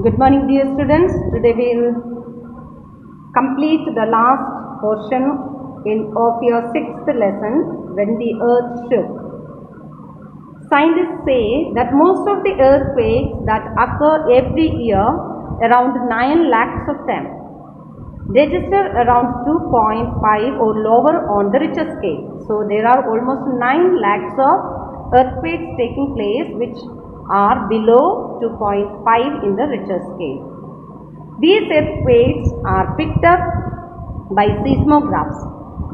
Good morning, dear students. Today we will complete the last portion of your 6th lesson, when the earth shook. Scientists say that most of the earthquakes that occur every year, around 9 lakhs of them, register around 2.5 or lower on the Richter scale. So there are almost 9 lakhs of earthquakes taking place which are below 2.5 in the Richter scale. These earthquakes are picked up by seismographs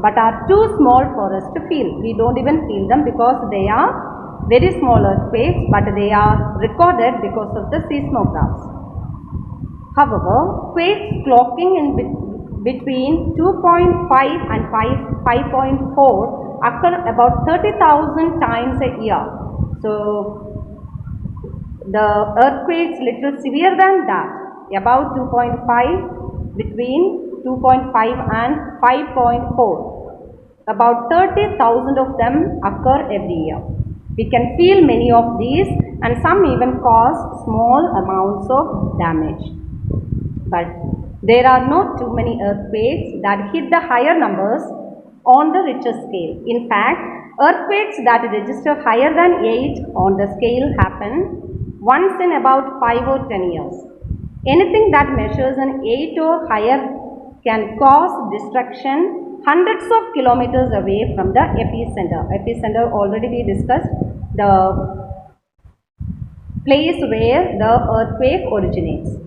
but are too small for us to feel. We don't even feel them because they are very small earthquakes, but they are recorded because of the seismographs. However, quakes clocking in between 2.5 and 5.4 occur about 30,000 times a year. So the earthquakes little severe than that, about 2.5, between 2.5 and 5.4. About 30,000 of them occur every year. We can feel many of these, and some even cause small amounts of damage. But there are not too many earthquakes that hit the higher numbers on the Richter scale. In fact, earthquakes that register higher than 8 on the scale happen once in about 5 or 10 years. Anything that measures an 8 or higher can cause destruction hundreds of kilometers away from the epicenter. Epicenter already we discussed, the place where the earthquake originates.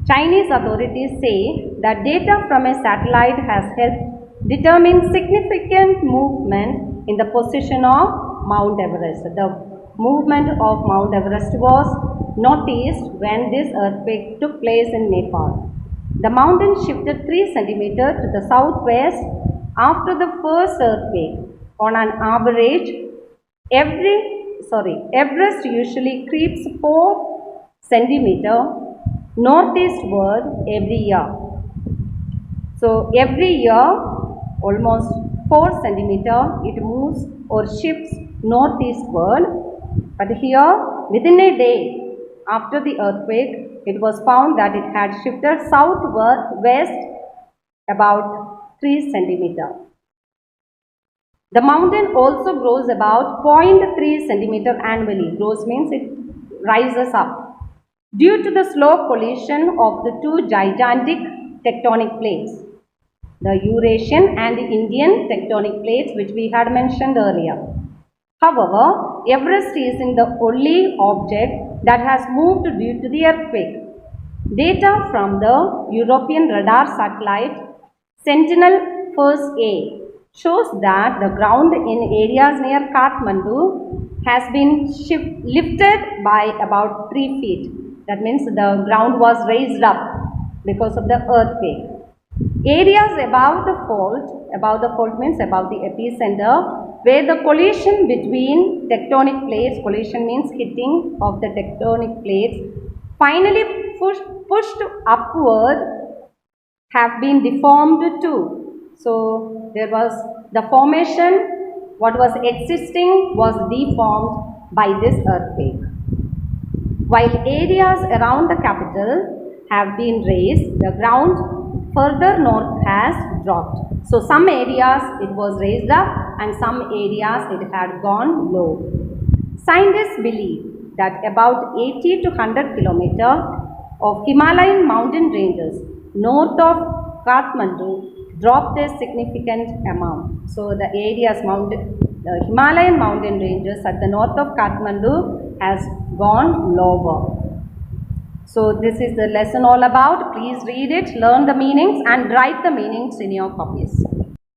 Chinese authorities say that data from a satellite has helped determine significant movement in the position of Mount Everest. The movement of Mount Everest was noticed when this earthquake took place in Nepal. The mountain shifted 3 cm to the southwest after the first earthquake. On an average, Everest usually creeps 4 cm northeastward every year. So every year, almost 4 cm it moves or shifts northeastward. But here, within a day after the earthquake, it was found that it had shifted southwest about 3 cm. The mountain also grows about 0.3 cm annually. Grows means it rises up, due to the slow collision of the two gigantic tectonic plates, the Eurasian and the Indian tectonic plates, which we had mentioned earlier. However, Everest isn't the only object that has moved due to the earthquake. Data from the European radar satellite Sentinel-1A shows that the ground in areas near Kathmandu has been lifted by about 3 feet. That means the ground was raised up because of the earthquake. Areas above the fault means above the epicenter, where the collision between tectonic plates, collision means hitting of the tectonic plates, finally pushed upward, have been deformed too. So there was the formation, what was existing was deformed by this earthquake. While areas around the capital have been raised, the ground further north has dropped. So some areas it was raised up and some areas it had gone low. Scientists believe that about 80 to 100 kilometers of Himalayan mountain ranges north of Kathmandu dropped a significant amount. So the areas the Himalayan mountain ranges at the north of Kathmandu has gone lower. So this is the lesson all about. Please read it, learn the meanings and write the meanings in your copies.